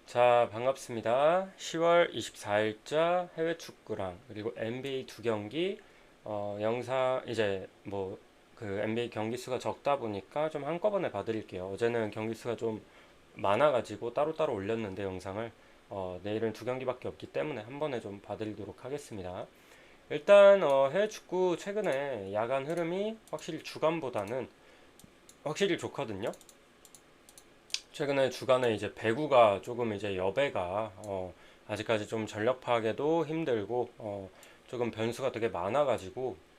자, 반갑습니다. 10월 24일자 해외 축구랑 그리고 NBA 두 경기 영상 이제 뭐 그 NBA 경기 수가 적다 보니까 좀 한꺼번에 봐드릴게요. 어제는 경기 수가 좀 많아가지고 따로따로 올렸는데 영상을 내일은 두 경기밖에 없기 때문에 한 번에 좀 봐드리도록 하겠습니다. 일단 해외 축구 최근에 야간 흐름이 확실히 주간보다는 확실히 좋거든요. 최근에 주간에 이제 배구가 조금 이제 여배가 아직까지 좀 전력 파악에도 힘들고 조금 변수가 되게 많아가지고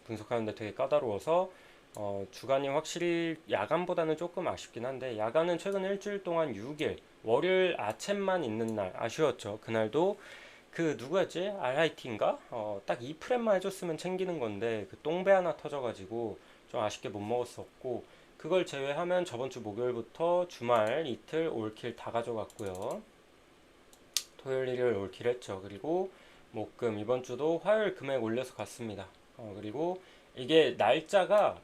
분석하는데 되게 까다로워서 주간이 확실히 야간보다는 조금 아쉽긴 한데 야간은 최근 일주일 동안 6일 월요일 아침만 있는 날 아쉬웠죠. 그날도 그 누구였지? RIT인가? 딱 2프렘만 해줬으면 챙기는 건데 그 똥배 하나 터져가지고 좀 아쉽게 못 먹었었고 그걸 제외하면 저번 주 목요일부터 주말 이틀 올킬 다 가져갔고요. 토요일 일요일 올킬 했죠. 그리고 목금 이번 주도 화요일 금액 올려서 갔습니다. 그리고 이게 날짜가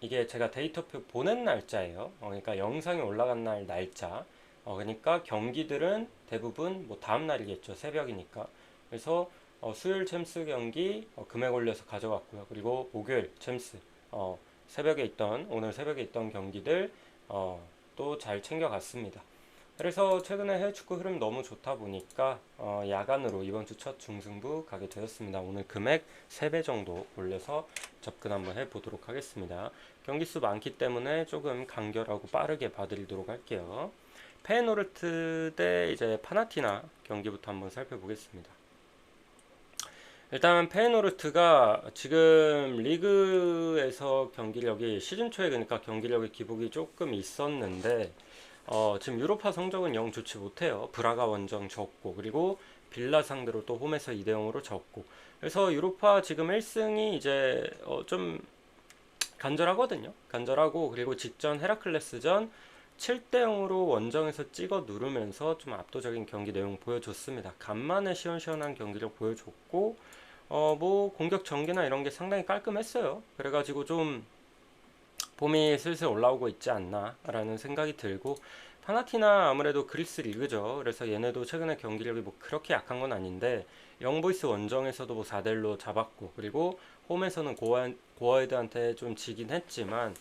이게 제가 데이터표 보낸 날짜예요. 그러니까 영상이 올라간 날 날짜. 그러니까 경기들은 대부분 뭐 다음 날이겠죠. 새벽이니까. 그래서 수요일 챔스 경기 금액 올려서 가져갔고요. 그리고 목요일 챔스 새벽에 있던 오늘 새벽에 있던 경기들 또 잘 챙겨갔습니다. 그래서 최근에 해외 축구 흐름 너무 좋다 보니까 야간으로 이번 주 첫 중승부 가게 되었습니다. 오늘 금액 3배 정도 올려서 접근 한번 해보도록 하겠습니다. 경기 수 많기 때문에 조금 간결하고 빠르게 봐드리도록 할게요. 페노르트 대 이제 파나티나 경기부터 한번 살펴보겠습니다. 일단 페노르트가 지금 리그에서 경기력이 시즌 초에 그러니까 경기력의 기복이 조금 있었는데 지금 유로파 성적은 영 좋지 못해요. 브라가 원정 졌고 그리고 빌라 상대로 또 홈에서 2대 0으로 졌고 그래서 유로파 지금 1승이 이제 좀 간절하거든요. 간절하고 그리고 직전 헤라클레스전 7대 0으로 원정에서 찍어 누르면서 좀 압도적인 경기 내용 보여줬습니다. 간만에 시원시원한 경기력 보여줬고 뭐 공격 전개나 이런 게 상당히 깔끔했어요. 그래가지고 좀 봄이 슬슬 올라오고 있지 않나라는 생각이 들고 파나티나 아무래도 그리스 리그죠. 그래서 얘네도 최근에 경기력이 뭐 그렇게 약한 건 아닌데 영보이스 원정에서도 뭐 4대1로 잡았고 그리고 홈에서는 고아헤드한테 좀 지긴 했지만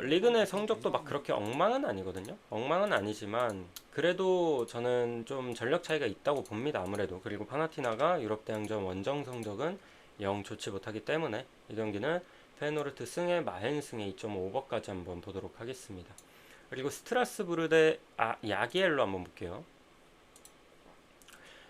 리그 내 성적도 막 그렇게 엉망은 아니거든요. 엉망은 아니지만 그래도 저는 좀 전력 차이가 있다고 봅니다. 아무래도 그리고 파나티나가 유럽 대항전 원정 성적은 영 좋지 못하기 때문에 이 경기는 페노르트 승에 마헨승에 2.5버까지 한번 보도록 하겠습니다. 그리고 스트라스부르 대 야기엘로 한번 볼게요.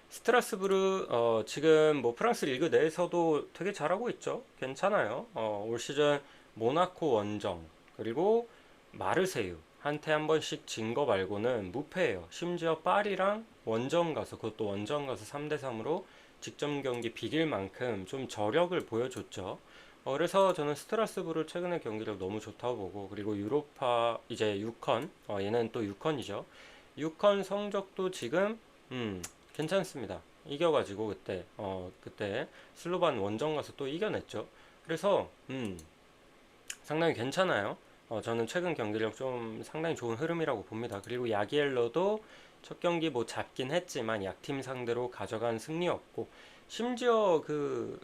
스트라스부르 지금 뭐 프랑스 리그 내에서도 되게 잘하고 있죠. 괜찮아요. 올 시즌 모나코 원정 그리고 마르세유 한테 한 번씩 진 거 말고는 무패예요. 심지어 파리랑 원정 가서 그것도 원정 가서 3대 3으로 직전 경기 비길 만큼 좀 저력을 보여줬죠. 그래서 저는 스트라스부르 최근에 경기력 너무 좋다고 보고 그리고 유로파 이제 6컨 얘는 또 6컨이죠. 6컨 성적도 지금 괜찮습니다. 이겨가지고 그때 슬로반 원정 가서 또 이겨냈죠. 그래서 상당히 괜찮아요. 저는 최근 경기력 좀 상당히 좋은 흐름이라고 봅니다. 그리고 야기엘러도 첫 경기 뭐 잡긴 했지만 약팀 상대로 가져간 승리였고 심지어 그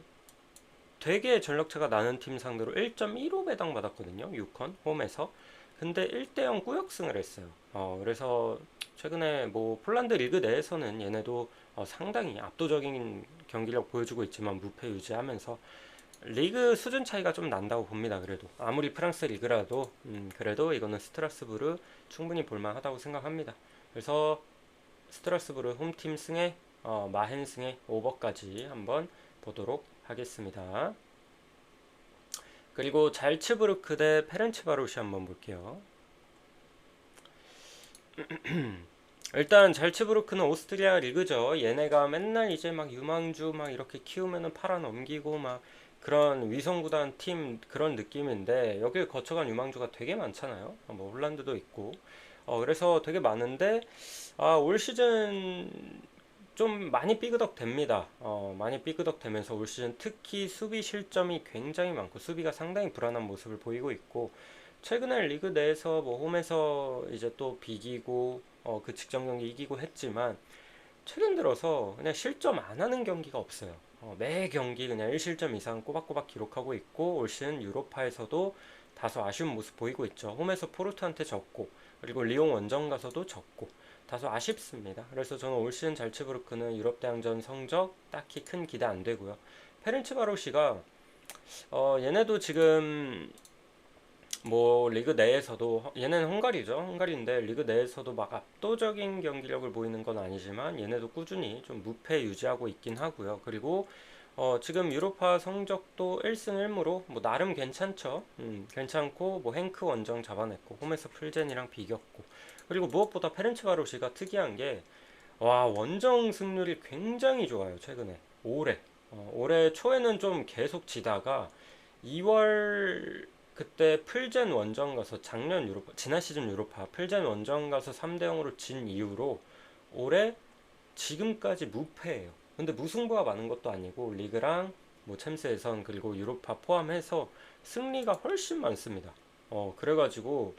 되게 전력차가 나는 팀 상대로 1.15 배당 받았거든요. 6컨 홈에서. 근데 1대0 꾸역승을 했어요. 그래서 최근에 뭐 폴란드 리그 내에서는 얘네도 상당히 압도적인 경기력 보여주고 있지만 무패 유지하면서 리그 수준 차이가 좀 난다고 봅니다. 그래도 아무리 프랑스 리그라도 그래도 이거는 스트라스부르 충분히 볼만하다고 생각합니다. 그래서 스트라스부르 홈팀 승에 마헨 승에 오버까지 한번 보도록 하겠습니다. 그리고 잘츠부르크 대 페렌츠바로시 한번 볼게요. 일단 잘츠부르크는 오스트리아 리그죠. 얘네가 맨날 이제 막 유망주 막 이렇게 키우면은 팔아 넘기고 막 그런 위성구단 팀 그런 느낌인데 여길 거쳐간 유망주가 되게 많잖아요. 뭐 홀란드도 있고. 그래서 되게 많은데 올 시즌 좀 많이 삐그덕 됩니다. 많이 삐그덕 되면서 올 시즌 특히 수비 실점이 굉장히 많고 수비가 상당히 불안한 모습을 보이고 있고 최근에 리그 내에서 뭐 홈에서 이제 또 비기고 그 직전 경기 이기고 했지만 최근 들어서 그냥 실점 안 하는 경기가 없어요. 매 경기 그냥 1실점 이상 꼬박꼬박 기록하고 있고 올 시즌 유로파에서도 다소 아쉬운 모습 보이고 있죠. 홈에서 포르투한테 졌고 그리고 리옹 원정 가서도 졌고 다소 아쉽습니다. 그래서 저는 올 시즌 잘츠부르크는 유럽 대항전 성적 딱히 큰 기대 안 되고요. 페렌츠바로시가 얘네도 지금 뭐 리그 내에서도 얘네는 헝가리죠. 헝가리인데 리그 내에서도 막 압도적인 경기력을 보이는 건 아니지만 얘네도 꾸준히 좀 무패 유지하고 있긴 하고요. 그리고 지금 유로파 성적도 1승 1무로 뭐 나름 괜찮죠. 괜찮고 뭐 행크 원정 잡아냈고 홈에서 풀젠이랑 비겼고 그리고 무엇보다 페렌츠바로시가 특이한 게 와 원정 승률이 굉장히 좋아요. 최근에 올해 초에는 좀 계속 지다가 2월 그때 풀젠 원정 가서 작년 유로파 지난 시즌 유로파 풀젠 원정 가서 3대 0으로 진 이후로 올해 지금까지 무패예요. 근데 무승부가 많은 것도 아니고 리그랑 뭐 챔스 예선 그리고 유로파 포함해서 승리가 훨씬 많습니다. 그래가지고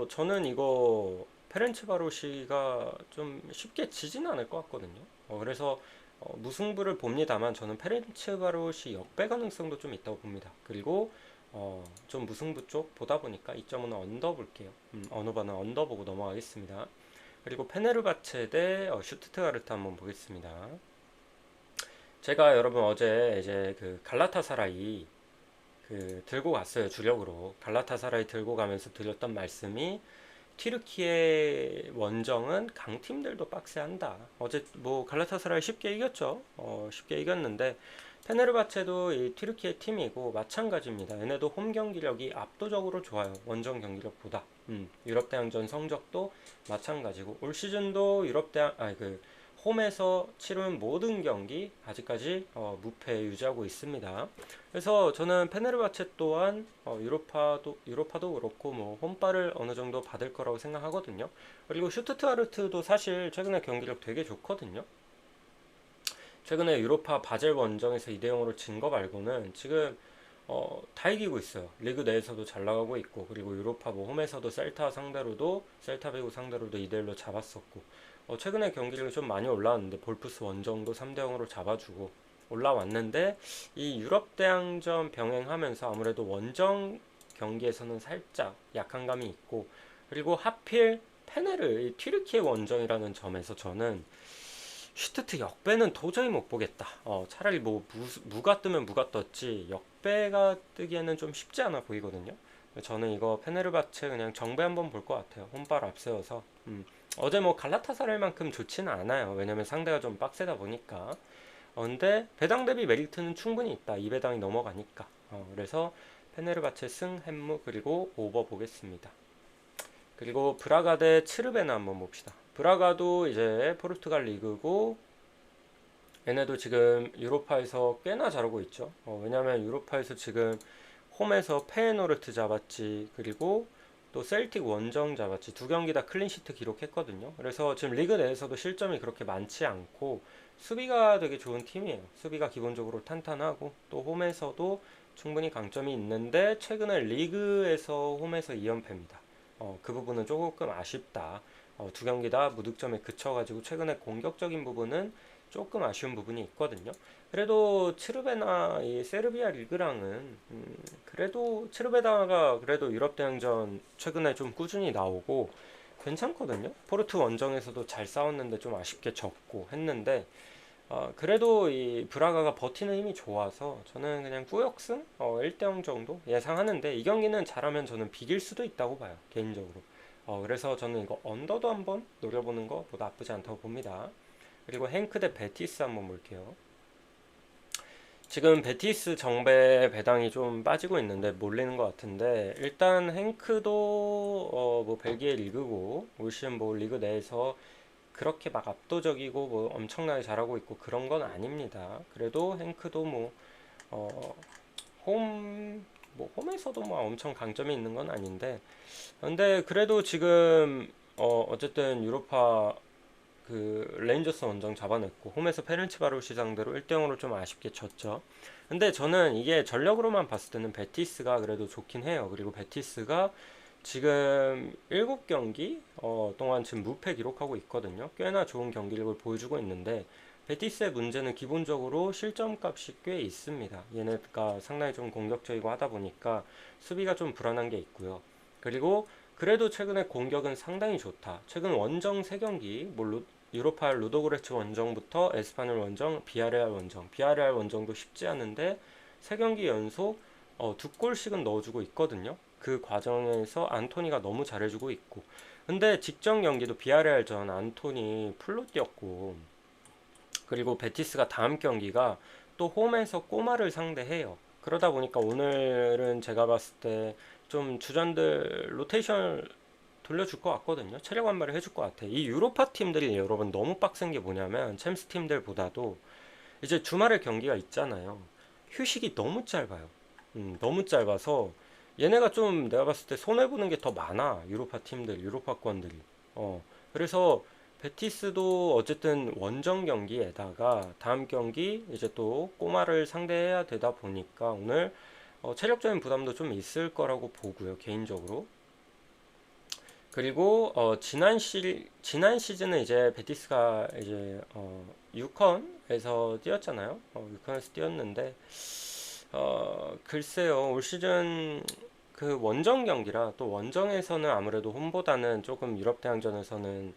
저는 이거 페렌츠바로시가 좀 쉽게 지진 않을 것 같거든요. 그래서 무승부를 봅니다만 저는 페렌츠바로시 역배 가능성도 좀 있다고 봅니다. 그리고 좀 무승부 쪽 보다 보니까 2.5는 언더 볼게요. 어느바는 언더 보고 넘어가겠습니다. 그리고 페네르바체 대 슈투트가르트 한번 보겠습니다. 제가 여러분 어제 이제 그 갈라타사라이 그 들고 갔어요. 주력으로 갈라타사라이 들고 가면서 드렸던 말씀이 튀르키예 원정은 강팀들도 빡세한다. 어제 뭐 갈라타사라이 쉽게 이겼죠. 쉽게 이겼는데 페네르바체도 이 튀르키예 팀이고 마찬가지입니다. 얘네도 홈 경기력이 압도적으로 좋아요. 원정 경기력보다. 유럽 대항전 성적도 마찬가지고 올 시즌도 유럽 대항 그 홈에서 치른 모든 경기 아직까지 무패 유지하고 있습니다. 그래서 저는 페네르바체 또한 유로파도 그렇고 뭐 홈발을 어느 정도 받을 거라고 생각하거든요. 그리고 슈투트가르트도 사실 최근에 경기력 되게 좋거든요. 최근에 유로파 바젤 원정에서 2대 0으로 진 거 말고는 지금 다 이기고 있어요. 리그 내에서도 잘 나가고 있고 그리고 유로파 뭐 홈에서도 셀타 베고 상대로도 2대 1로 잡았었고 최근에 경기력이 좀 많이 올라왔는데 볼프스 원정도 3대 0으로 잡아주고 올라왔는데 이 유럽 대항전 병행하면서 아무래도 원정 경기에서는 살짝 약한 감이 있고 그리고 하필 페네르 튀르키예 원정이라는 점에서 저는 슈트트 역배는 도저히 못 보겠다. 차라리 뭐 무가 뜨면 무가 떴지 역배가 뜨기에는 좀 쉽지 않아 보이거든요. 저는 이거 페네르바체 그냥 정배 한번 볼 것 같아요. 홈발 앞세워서. 어제 뭐 갈라타사랄만큼 좋지는 않아요. 왜냐면 상대가 좀 빡세다 보니까. 근데 배당 대비 메리트는 충분히 있다. 2배당이 넘어가니까. 그래서 페네르바체 승, 햄무 그리고 오버 보겠습니다. 그리고 브라가 대 츠르베나 한번 봅시다. 브라가도 이제 포르투갈 리그고 얘네도 지금 유로파에서 꽤나 잘하고 있죠. 왜냐면 유로파에서 지금 홈에서 페에노르트 잡았지 그리고 또 셀틱 원정 잡았지 두 경기 다 클린시트 기록했거든요. 그래서 지금 리그 내에서도 실점이 그렇게 많지 않고 수비가 되게 좋은 팀이에요. 수비가 기본적으로 탄탄하고 또 홈에서도 충분히 강점이 있는데 최근에 리그에서 홈에서 2연패입니다. 그 부분은 조금 아쉽다. 두 경기 다 무득점에 그쳐가지고 최근에 공격적인 부분은 조금 아쉬운 부분이 있거든요. 그래도 츠르베나 이 세르비아 리그랑은 그래도 츠르베나가 그래도 유럽 대항전 최근에 좀 꾸준히 나오고 괜찮거든요. 포르투 원정에서도 잘 싸웠는데 좀 아쉽게 졌고 했는데 그래도 이 브라가가 버티는 힘이 좋아서 저는 그냥 꾸역승 1대 0 정도 예상하는데 이 경기는 잘하면 저는 비길 수도 있다고 봐요. 개인적으로. 그래서 저는 이거 언더도 한번 노려보는 거 뭐 나쁘지 않다고 봅니다. 그리고 행크 대 베티스 한번 볼게요. 지금 베티스 정배 배당이 좀 빠지고 있는데 몰리는 것 같은데 일단 행크도 뭐 벨기에 리그고 올 시즌 뭐 리그 내에서 그렇게 막 압도적이고 뭐 엄청나게 잘하고 있고 그런 건 아닙니다. 그래도 행크도 뭐 홈에서도 뭐 엄청 강점이 있는 건 아닌데 근데 그래도 지금 어쨌든 유로파 그 레인저스 원정 잡아냈고 홈에서 페렌치바로시 상대로 1대 0으로 좀 아쉽게 졌죠. 근데 저는 이게 전력으로만 봤을 때는 베티스가 그래도 좋긴 해요. 그리고 베티스가 지금 7경기 동안 지금 무패 기록하고 있거든요. 꽤나 좋은 경기력을 보여주고 있는데 베티스의 문제는 기본적으로 실점값이 꽤 있습니다. 얘네가 상당히 좀 공격적이고 하다 보니까 수비가 좀 불안한 게 있고요. 그리고 그래도 최근에 공격은 상당히 좋다. 최근 원정 3경기, 뭐 유로파 루도그레츠 원정부터 에스파뇰 원정, 비아레알 원정. 비아레알 원정도 쉽지 않은데 3경기 연속 2골씩은 넣어주고 있거든요. 그 과정에서 안토니가 너무 잘해주고 있고. 근데 직전 경기도 비아레알전 안토니 풀로 뛰었고, 그리고 베티스가 다음 경기가 또 홈에서 꼬마를 상대해요. 그러다 보니까 오늘은 제가 봤을 때 좀 주전들 로테이션 돌려줄 것 같거든요. 체력 완발을 해줄 것 같아. 이 유로파 팀들이 여러분 너무 빡센 게 뭐냐면 챔스 팀들보다도 이제 주말에 경기가 있잖아요. 휴식이 너무 짧아요. 너무 짧아서 얘네가 좀 내가 봤을 때 손해보는 게 더 많아. 유로파 팀들, 유로파권들이. 그래서 베티스도 어쨌든 원정 경기에다가 다음 경기 이제 또 꼬마를 상대해야 되다 보니까 오늘 체력적인 부담도 좀 있을 거라고 보고요, 개인적으로. 그리고 지난 시즌은 이제 베티스가 이제 유컨에서 뛰었잖아요. 유컨에서 뛰었는데 글쎄요, 올 시즌 그 원정 경기라 또 원정에서는 아무래도 홈보다는 조금 유럽 대항전에서는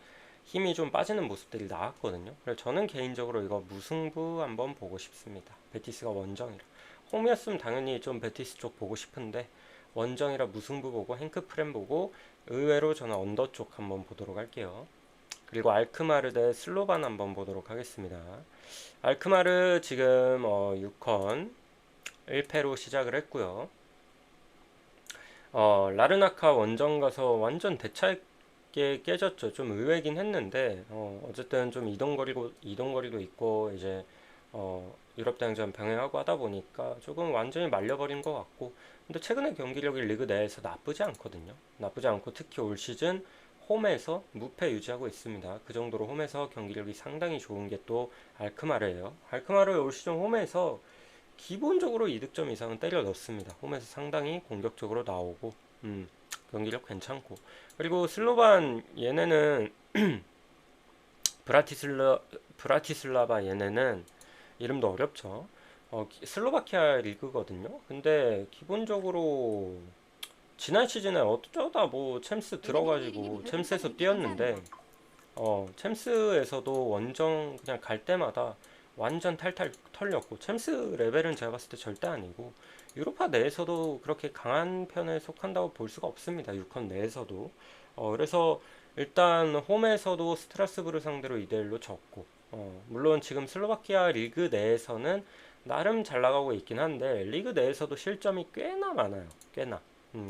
힘이 좀 빠지는 모습들이 나왔거든요. 그래서 저는 개인적으로 이거 무승부 한번 보고 싶습니다. 베티스가 원정이라. 홈이었으면 당연히 좀 베티스 쪽 보고 싶은데 원정이라 무승부 보고 행크 프렘 보고 의외로 저는 언더 쪽 한번 보도록 할게요. 그리고 알크마르 대 슬로반 한번 보도록 하겠습니다. 알크마르 지금 6컨 1패로 시작을 했고요. 라르나카 원정 가서 완전 대차게 깨졌죠. 좀 의외긴 했는데 어쨌든 좀 이동거리도 있고 이제 유럽 대항전 병행하고 하다 보니까 조금 완전히 말려버린 것 같고, 근데 최근에 경기력이 리그 내에서 나쁘지 않거든요. 나쁘지 않고 특히 올 시즌 홈에서 무패 유지하고 있습니다. 그 정도로 홈에서 경기력이 상당히 좋은 게 또 알크마르예요. 알크마르 올 시즌 홈에서 기본적으로 이득점 이상은 때려 넣습니다. 홈에서 상당히 공격적으로 나오고, 경기력 괜찮고. 그리고 슬로반 얘네는 브라티슬라바 얘네는 이름도 어렵죠. 슬로바키아 리그거든요. 근데 기본적으로 지난 시즌에 어쩌다 뭐 챔스 들어가지고 챔스에서 뛰었는데 챔스에서도 원정 그냥 갈 때마다 완전 탈탈 털렸고, 챔스 레벨은 제가 봤을 때 절대 아니고 유로파 내에서도 그렇게 강한 편에 속한다고 볼 수가 없습니다. 유컨 내에서도. 그래서 일단 홈에서도 스트라스부르 상대로 2대1로 졌고, 물론 지금 슬로바키아 리그 내에서는 나름 잘 나가고 있긴 한데 리그 내에서도 실점이 꽤나 많아요. 꽤나.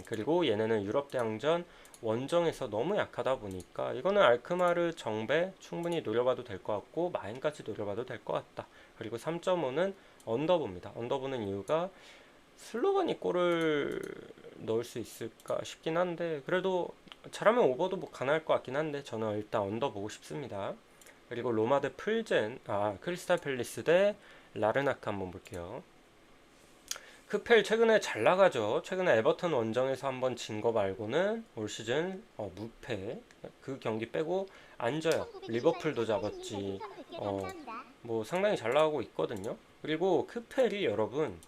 그리고 얘네는 유럽 대항전 원정에서 너무 약하다 보니까 이거는 알크마르 정배 충분히 노려봐도 될 것 같고 마인까지 노려봐도 될 것 같다. 그리고 3.5는 언더보입니다. 언더보는 이유가 슬로건이 골을 넣을 수 있을까 싶긴 한데 그래도 잘하면 오버도 뭐 가능할 것 같긴 한데 저는 일단 언더 보고 싶습니다. 그리고 로마 대 크리스탈 팰리스 대 라르나카 한번 볼게요. 크펠 최근에 잘 나가죠. 최근에 에버턴 원정에서 한번 진 거 말고는 올 시즌 무패. 그 경기 빼고 안 져요. 리버풀도 잡았지. 뭐 상당히 잘 나가고 있거든요. 그리고 크펠이 여러분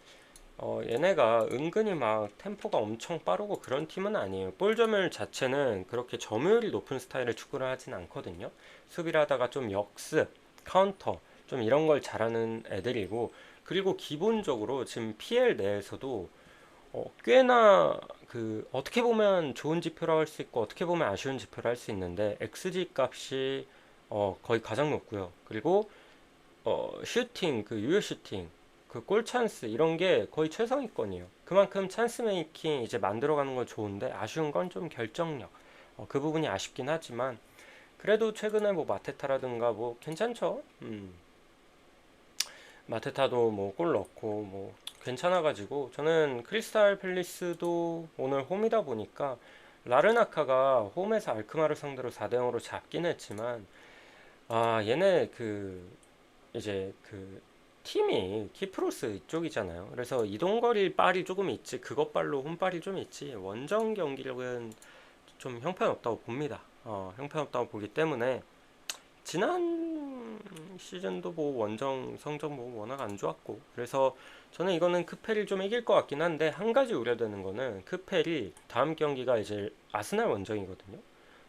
얘네가 은근히 막 템포가 엄청 빠르고 그런 팀은 아니에요. 볼 점유율 자체는 그렇게 점유율이 높은 스타일의 축구를 하진 않거든요. 수비를 하다가 좀 역습, 카운터 좀 이런 걸 잘하는 애들이고, 그리고 기본적으로 지금 PL 내에서도 꽤나 그 어떻게 보면 좋은 지표라고 할 수 있고 어떻게 보면 아쉬운 지표를 할 수 있는데 XG 값이 거의 가장 높고요. 그리고 슈팅, 그 유효 슈팅, 그 골 찬스 이런 게 거의 최상위권이에요. 그만큼 찬스 메이킹 이제 만들어가는 건 좋은데 아쉬운 건 좀 결정력. 그 부분이 아쉽긴 하지만 그래도 최근에 뭐 마테타라든가 뭐 괜찮죠. 마테타도 뭐 골 넣고 뭐 괜찮아가지고 저는 크리스탈 팰리스도 오늘 홈이다 보니까 라르나카가 홈에서 알크마르 상대로 4대0으로 잡긴 했지만 얘네 그 이제 그 팀이 키프로스 이쪽이잖아요. 그래서 이동거리 빨이 조금 있지, 그것 발로 홈발이 좀 있지. 원정 경기력은 좀 형편없다고 봅니다. 형편없다고 보기 때문에 지난 시즌도 뭐 원정 성적 뭐 워낙 안 좋았고, 그래서 저는 이거는 크펠이 좀 이길 것 같긴 한데, 한 가지 우려되는 거는 크펠이 다음 경기가 이제 아스날 원정이거든요.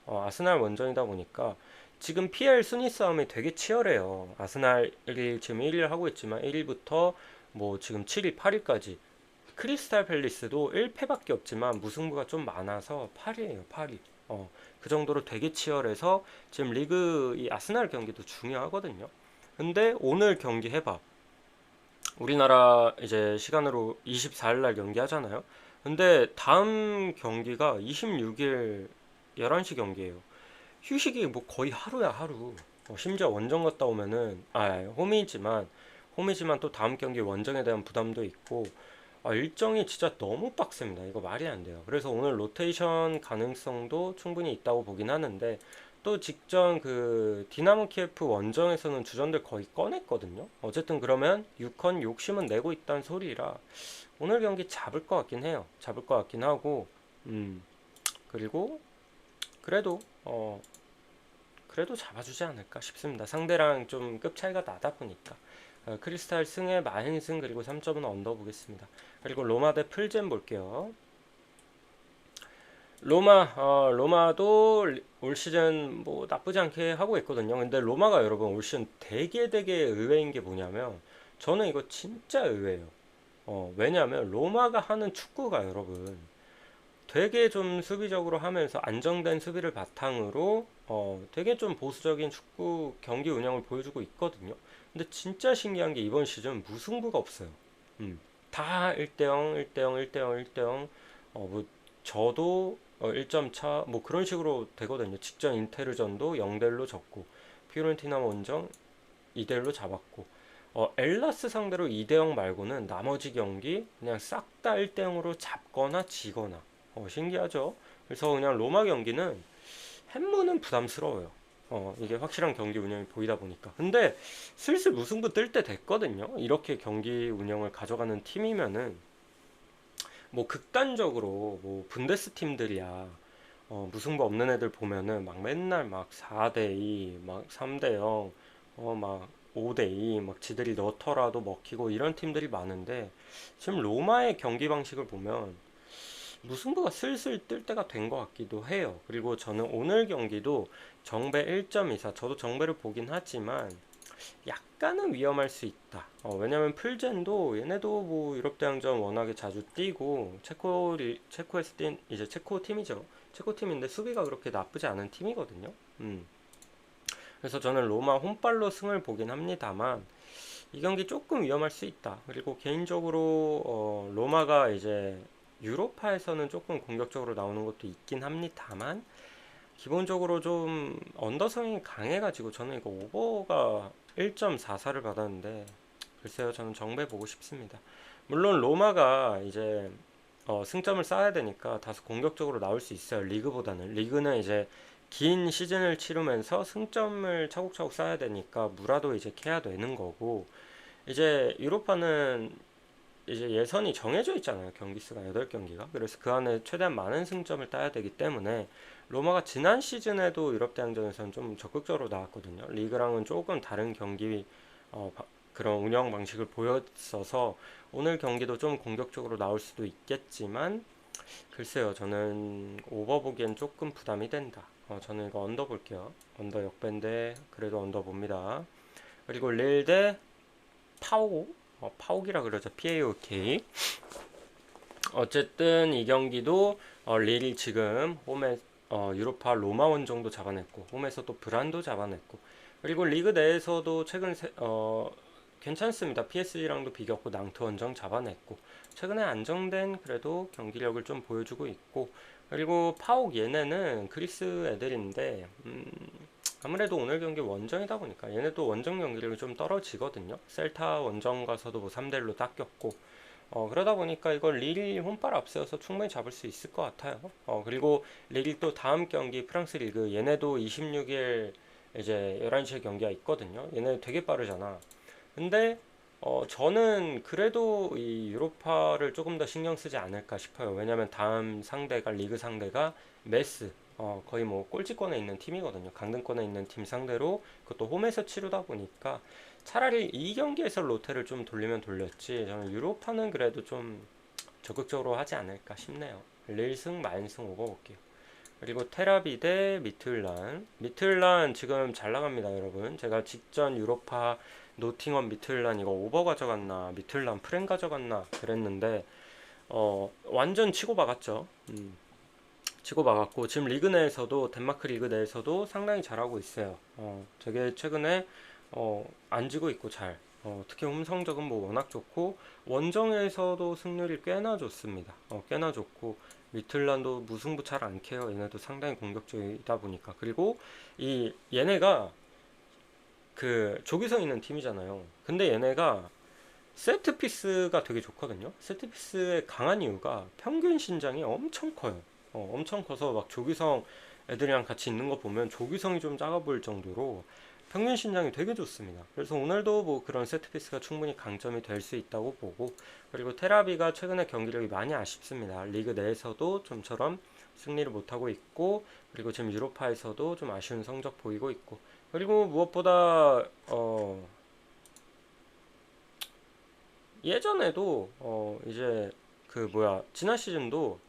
아스날 원정이다 보니까 지금 PL 순위 싸움이 되게 치열해요. 아스날이 지금 1위를 하고 있지만 1위부터 뭐 지금 7위, 8위까지, 크리스탈 팰리스도 1패밖에 없지만 무승부가 좀 많아서 8위예요, 8위. 그 정도로 되게 치열해서 지금 리그 이 아스날 경기도 중요하거든요. 근데 오늘 경기 해봐. 우리나라 이제 시간으로 24일 날 경기하잖아요. 근데 다음 경기가 26일 11시 경기예요. 휴식이 뭐 거의 하루야, 하루. 심지어 원정 갔다 오면은, 홈이지만 또 다음 경기 원정에 대한 부담도 있고, 일정이 진짜 너무 빡셉니다. 이거 말이 안 돼요. 그래서 오늘 로테이션 가능성도 충분히 있다고 보긴 하는데, 또 직전 그 디나모 키예프 원정에서는 주전들 거의 꺼냈거든요. 어쨌든 그러면 6컨 욕심은 내고 있다는 소리라 오늘 경기 잡을 것 같긴 해요. 잡을 것 같긴 하고, 그리고 그래도 그래도 잡아주지 않을까 싶습니다. 상대랑 좀 급 차이가 나다 보니까. 크리스탈 승에 마행승 그리고 3점은 언더 보겠습니다. 그리고 로마 대 풀잼 볼게요. 로마도 올 시즌 뭐 나쁘지 않게 하고 있거든요. 근데 로마가 여러분 올 시즌 되게 의외인 게 뭐냐면, 저는 이거 진짜 의외예요. 왜냐면 로마가 하는 축구가 여러분 되게 좀 수비적으로 하면서 안정된 수비를 바탕으로 되게 좀 보수적인 축구 경기 운영을 보여주고 있거든요. 근데 진짜 신기한 게 이번 시즌 무승부가 없어요. 다 1대0, 1대0, 1대0, 1대0. 뭐 저도 1점 차 뭐 그런 식으로 되거든요. 직전 인테르전도 0대1로 졌고, 피오렌티나 원정 2대1로 잡았고, 엘라스 상대로 2대0 말고는 나머지 경기 그냥 싹 다 1대0으로 잡거나 지거나. 신기하죠? 그래서 그냥 로마 경기는 햄무는 부담스러워요. 이게 확실한 경기 운영이 보이다 보니까. 근데 슬슬 무승부 뜰 때 됐거든요. 이렇게 경기 운영을 가져가는 팀이면은 뭐 극단적으로 뭐 분데스 팀들이야 무승부 없는 애들 보면은 막 맨날 막 4대2 막 3대0 막 5대2 막 지들이 넣더라도 먹히고 이런 팀들이 많은데, 지금 로마의 경기 방식을 보면 무승부가 슬슬 뜰 때가 된 것 같기도 해요. 그리고 저는 오늘 경기도 정배 1.24, 저도 정배를 보긴 하지만 약간은 위험할 수 있다. 왜냐면 풀젠도 얘네도 뭐 유럽 대항전 워낙에 자주 뛰고, 체코에서 뛴 이제 체코 팀이죠. 체코 팀인데 수비가 그렇게 나쁘지 않은 팀이거든요. 그래서 저는 로마 홈발로 승을 보긴 합니다만 이 경기 조금 위험할 수 있다. 그리고 개인적으로 로마가 이제 유로파에서는 조금 공격적으로 나오는 것도 있긴 합니다만, 기본적으로 좀 언더성이 강해가지고 저는 이거 오버가 1.44를 받았는데, 글쎄요, 저는 정배 보고 싶습니다. 물론 로마가 이제 승점을 쌓아야 되니까 다소 공격적으로 나올 수 있어요. 리그는 이제 긴 시즌을 치르면서 승점을 차곡차곡 쌓아야 되니까 무라도 이제 캐야 되는 거고, 이제 유로파는 이제 예선이 정해져 있잖아요. 경기 수가 8경기가. 그래서 그 안에 최대한 많은 승점을 따야 되기 때문에 로마가 지난 시즌에도 유럽 대항전에서는 좀 적극적으로 나왔거든요. 리그랑은 조금 다른 경기 그런 운영 방식을 보였어서 오늘 경기도 좀 공격적으로 나올 수도 있겠지만, 글쎄요, 저는 오버 보기엔 조금 부담이 된다. 저는 이거 언더 볼게요. 언더 역배인데 그래도 언더 봅니다. 그리고 릴 대 파오, 파옥이라 그러죠. PAOK. 어쨌든 이 경기도 릴이 지금 홈에 유로파 로마 원정도 잡아냈고, 홈에서 또 브란도 잡아냈고, 그리고 리그 내에서도 최근 괜찮습니다. PSG랑도 비겼고 낭트 원정 잡아냈고, 최근에 안정된 그래도 경기력을 좀 보여주고 있고, 그리고 파옥 얘네는 그리스 애들인데 아무래도 오늘 경기 원정이다 보니까 얘네도 원정 경기력이 좀 떨어지거든요. 셀타 원정 가서도 뭐 3대1로 닦였고, 그러다 보니까 이걸 릴이 홈발 앞세워서 충분히 잡을 수 있을 것 같아요. 그리고 릴이 또 다음 경기 프랑스 리그 얘네도 26일 이제 11시에 경기가 있거든요. 얘네 되게 빠르잖아. 근데 저는 그래도 이 유로파를 조금 더 신경 쓰지 않을까 싶어요. 왜냐면 다음 상대가 리그 상대가 거의 뭐 꼴찌권에 있는 팀이거든요. 강등권에 있는 팀 상대로 그것도 홈에서 치르다 보니까 차라리 이 경기에서 로테를 좀 돌리면 돌렸지. 저는 유로파는 그래도 좀 적극적으로 하지 않을까 싶네요. 릴승 만승 오버 볼게요. 그리고 테라비 대 미틀란. 미틀란 지금 잘 나갑니다, 여러분. 제가 직전 유로파 노팅엄 미틀란 이거 오버 가져갔나, 미틀란 프렌 가져갔나 그랬는데 완전 치고 박았죠. 치고 박았고 지금 리그 내에서도 덴마크 리그 내에서도 상당히 잘하고 있어요. 되게 최근에 안 지고 있고 잘. 특히 홈 성적은 뭐 워낙 좋고 원정에서도 승률이 꽤나 좋습니다. 꽤나 좋고 미틀란도 무승부 잘 안 캐요. 얘네도 상당히 공격적이다 보니까. 그리고 이 얘네가 그 조기성 있는 팀이잖아요. 근데 얘네가 세트피스가 되게 좋거든요. 세트피스에 강한 이유가 평균 신장이 엄청 커요. 엄청 커서 막 조기성 애들이랑 같이 있는 거 보면 조기성이 좀 작아 보일 정도로 평균 신장이 되게 좋습니다. 그래서 오늘도 뭐 그런 세트피스가 충분히 강점이 될 수 있다고 보고, 그리고 테라비가 최근에 경기력이 많이 아쉽습니다. 리그 내에서도 좀처럼 승리를 못하고 있고, 그리고 지금 유로파에서도 좀 아쉬운 성적 보이고 있고, 그리고 무엇보다 예전에도 이제 그 뭐야 지난 시즌도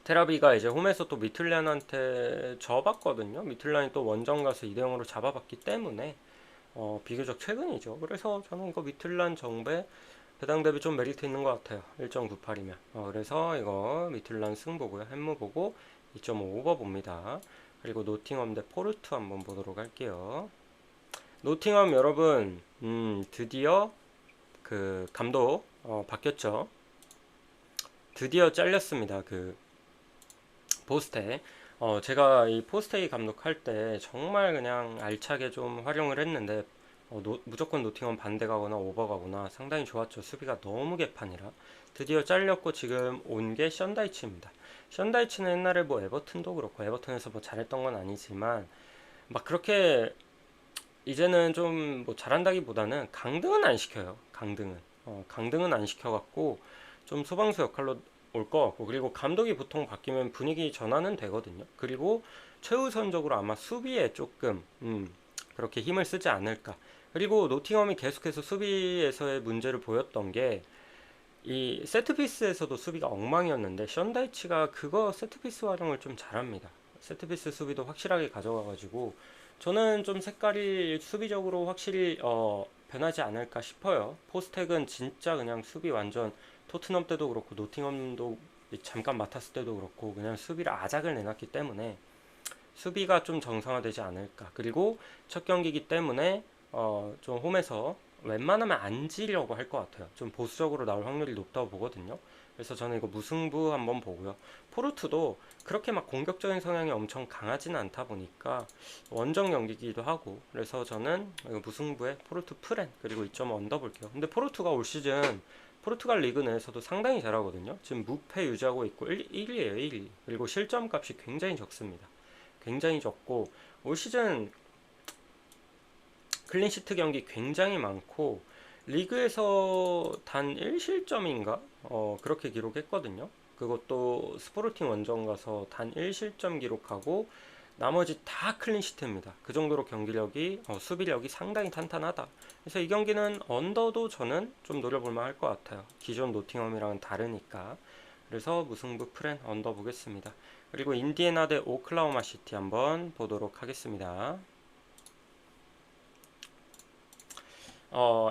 테라비가 이제 홈에서 또 미틀란한테 져봤거든요. 미틀란이 또 원정 가서 2대 0으로 잡아봤기 때문에 비교적 최근이죠. 그래서 저는 이거 미틀란 정배 배당 대비 좀 메리트 있는 것 같아요. 1.98이면. 그래서 이거 미틀란 승 보고요. 햄무 보고 2.5 오버 봅니다. 그리고 노팅엄 대 포르투 한번 보도록 할게요. 노팅엄 여러분, 드디어 그 감독 바뀌었죠. 드디어 잘렸습니다. 그 포스테. 제가 이 포스테이 감독할 때 정말 그냥 알차게 좀 활용을 했는데 무조건 노팅엄 반대 가거나 오버 가거나 상당히 좋았죠. 수비가 너무 개판이라. 드디어 잘렸고 지금 온 게 션다이치입니다. 션다이치는 옛날에 뭐 에버튼도 그렇고 에버튼에서 뭐 잘했던 건 아니지만 막 그렇게 이제는 좀 뭐 잘한다기보다는 강등은 안 시켜요. 강등은 안 시켜갖고 좀 소방수 역할로 올 것 같고, 그리고 감독이 보통 바뀌면 분위기 전환은 되거든요. 그리고 최우선적으로 아마 수비에 조금 그렇게 힘을 쓰지 않을까. 그리고 노팅엄이 계속해서 수비에서의 문제를 보였던 게 이 세트피스에서도 수비가 엉망이었는데 션다이치가 그거 세트피스 활용을 좀 잘합니다. 세트피스 수비도 확실하게 가져가가지고 저는 좀 색깔이 수비적으로 확실히 변하지 않을까 싶어요. 포스텍은 진짜 그냥 수비 완전 토트넘 때도 그렇고 노팅엄도 잠깐 맡았을 때도 그렇고 그냥 수비를 아작을 내놨기 때문에 수비가 좀 정상화되지 않을까. 그리고 첫 경기이기 때문에 좀 홈에서 웬만하면 안 지려고 할 것 같아요. 좀 보수적으로 나올 확률이 높다고 보거든요. 그래서 저는 이거 무승부 한번 보고요. 포르투도 그렇게 막 공격적인 성향이 엄청 강하지는 않다 보니까 원정 경기이기도 하고, 그래서 저는 이거 무승부에 포르투 프렌 그리고 2.5 언더 볼게요. 근데 포르투가 올 시즌 포르투갈 리그 내에서도 상당히 잘하거든요. 지금 무패 유지하고 있고 1위에요, 1위. 그리고 실점 값이 굉장히 적습니다. 굉장히 적고 올 시즌 클린시트 경기 굉장히 많고 리그에서 단 1실점인가? 그렇게 기록했거든요. 그것도 스포르팅 원정 가서 단 1실점 기록하고 나머지 다 클린시트입니다. 그 정도로 경기력이 수비력이 상당히 탄탄하다. 그래서 이 경기는 언더도 저는 좀 노려볼만 할 것 같아요. 기존 노팅엄이랑은 다르니까. 그래서 무승부 프렌 언더 보겠습니다. 그리고 인디애나 대 오클라호마 시티 한번 보도록 하겠습니다.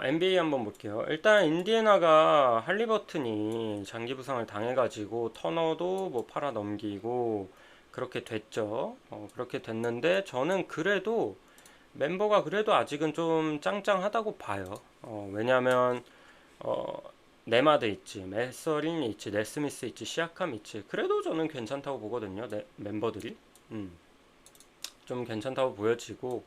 NBA 한번 볼게요. 일단 인디애나가 할리버튼이 장기 부상을 당해가지고 터너도 뭐 팔아 넘기고 그렇게 됐죠. 그렇게 됐는데 저는 그래도 멤버가 그래도 아직은 좀 짱짱하다고 봐요. 왜냐면 어, 네마드 있지, 메서린 있지, 네스미스 있지, 시아캄 있지. 그래도 저는 괜찮다고 보거든요. 멤버들이. 좀 괜찮다고 보여지고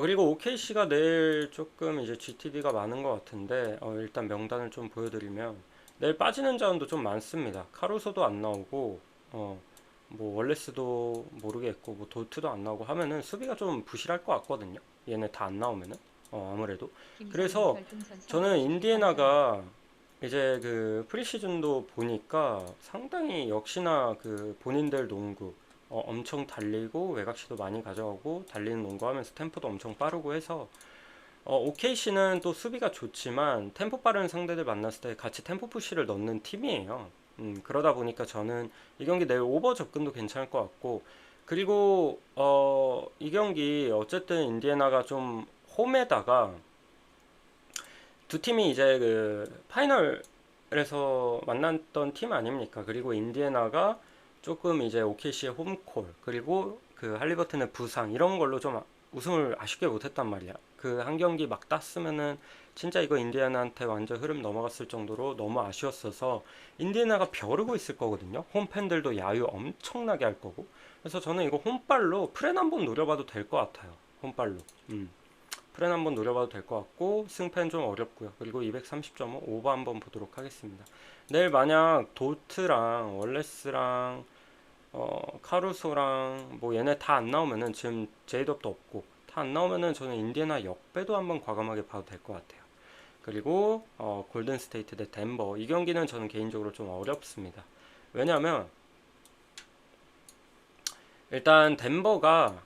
그리고 OKC가 내일 조금 이제 GTD가 많은 것 같은데, 일단 명단을 좀 보여드리면, 내일 빠지는 자원도 좀 많습니다. 카루소도 안 나오고, 뭐, 월레스도 모르겠고, 뭐, 돌트도 안 나오고 하면은 수비가 좀 부실할 것 같거든요. 얘네 다 안 나오면은, 아무래도. 김성훈 그래서 별풍선 저는 1000개 감사합니다. 이제 그 프리시즌도 보니까 상당히 역시나 그 본인들 농구 엄청 달리고 외곽시도 많이 가져가고 달리는 농구 하면서 템포도 엄청 빠르고 해서 OKC는 또 수비가 좋지만 템포 빠른 상대들 만났을 때 같이 템포 푸시를 넣는 팀이에요. 그러다 보니까 저는 이 경기 내일 오버 접근도 괜찮을 것 같고 그리고 이 경기 어쨌든 인디애나가 좀 홈에다가 두 팀이 이제 그 파이널에서 만났던 팀 아닙니까? 그리고 인디애나가 조금 이제 OKC의 홈콜 그리고 그 할리버튼의 부상 이런 걸로 좀 우승을 아쉽게 못했단 말이야. 그 한 경기 막 땄으면은 진짜 이거 인디애나한테 완전 흐름 넘어갔을 정도로 너무 아쉬웠어서 인디애나가 벼르고 있을 거거든요. 홈 팬들도 야유 엄청나게 할 거고. 그래서 저는 이거 홈발로 프렌 한번 노려봐도 될 것 같아요. 홈발로. 프렌 한번 노려봐도 될 것 같고 승패는 좀 어렵고요. 그리고 230.5 오버 한번 보도록 하겠습니다. 내일 만약 도트랑 월레스랑 카루소랑 뭐 얘네 다 안 나오면은 지금 제이덥도 없고 다 안 나오면은 저는 인디애나 역배도 한번 과감하게 봐도 될 것 같아요. 그리고 골든 스테이트 대 덴버 이 경기는 저는 개인적으로 좀 어렵습니다. 왜냐하면 일단 덴버가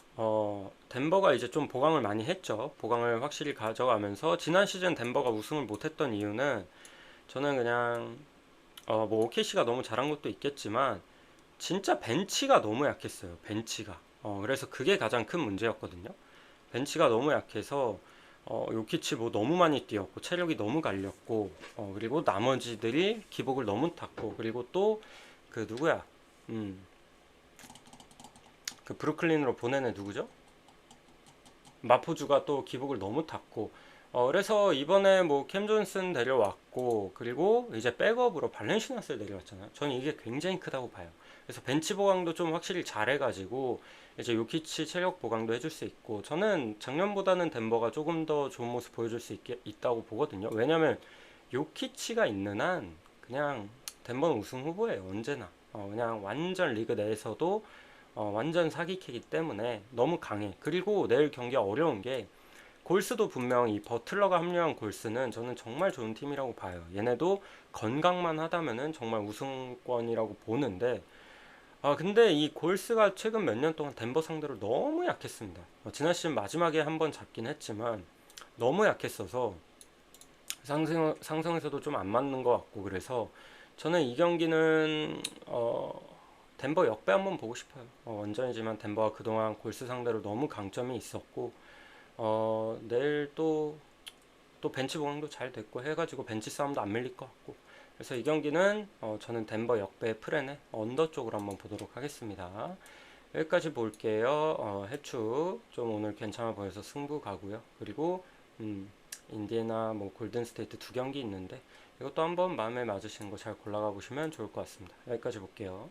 이제 좀 보강을 많이 했죠. 보강을 확실히 가져가면서 지난 시즌 덴버가 우승을 못했던 이유는 저는 그냥 뭐 OKC가 너무 잘한 것도 있겠지만 진짜 벤치가 너무 약했어요. 벤치가. 그래서 그게 가장 큰 문제였거든요. 벤치가 너무 약해서 요키치 뭐 너무 많이 뛰었고 체력이 너무 갈렸고 그리고 나머지들이 기복을 너무 탔고 그리고 또 그 누구야? 음, 그 브루클린으로 보낸 애 누구죠? 마포주가 또 기복을 너무 탔고 그래서 이번에 뭐 캠 존슨 데려왔고 그리고 이제 백업으로 발렌시나스를 데려왔잖아요. 저는 이게 굉장히 크다고 봐요. 그래서 벤치 보강도 좀 확실히 잘해가지고 이제 요키치 체력 보강도 해줄 수 있고 저는 작년보다는 덴버가 조금 더 좋은 모습 보여줄 수 있다고 보거든요. 왜냐면 요키치가 있는 한 그냥 덴버는 우승 후보예요. 언제나. 그냥 완전 리그 내에서도 완전 사기캐기 때문에 너무 강해. 그리고 내일 경기 어려운 게 골스도 분명 이 버틀러가 합류한 골스는 저는 정말 좋은 팀이라고 봐요. 얘네도 건강만 하다면은 정말 우승권이라고 보는데 근데 이 골스가 최근 몇 년 동안 덴버 상대로 너무 약했습니다. 지난 시즌 마지막에 한번 잡긴 했지만 너무 약했어서 상성에서도 좀 안 맞는 것 같고 그래서 저는 이 경기는 덴버 역배 한번 보고 싶어요. 원전이지만 덴버가 그동안 골스 상대로 너무 강점이 있었고 내일 또 벤치 보강도 잘 됐고 해가지고 벤치 싸움도 안 밀릴 것 같고 그래서 이 경기는 저는 덴버 역배 프렌의 언더 쪽으로 한번 보도록 하겠습니다. 여기까지 볼게요. 해축 좀 오늘 괜찮아 보여서 승부 가고요. 그리고 인디애나 뭐 골든 스테이트 두 경기 있는데 이것도 한번 마음에 맞으시는 거 잘 골라가 보시면 좋을 것 같습니다. 여기까지 볼게요.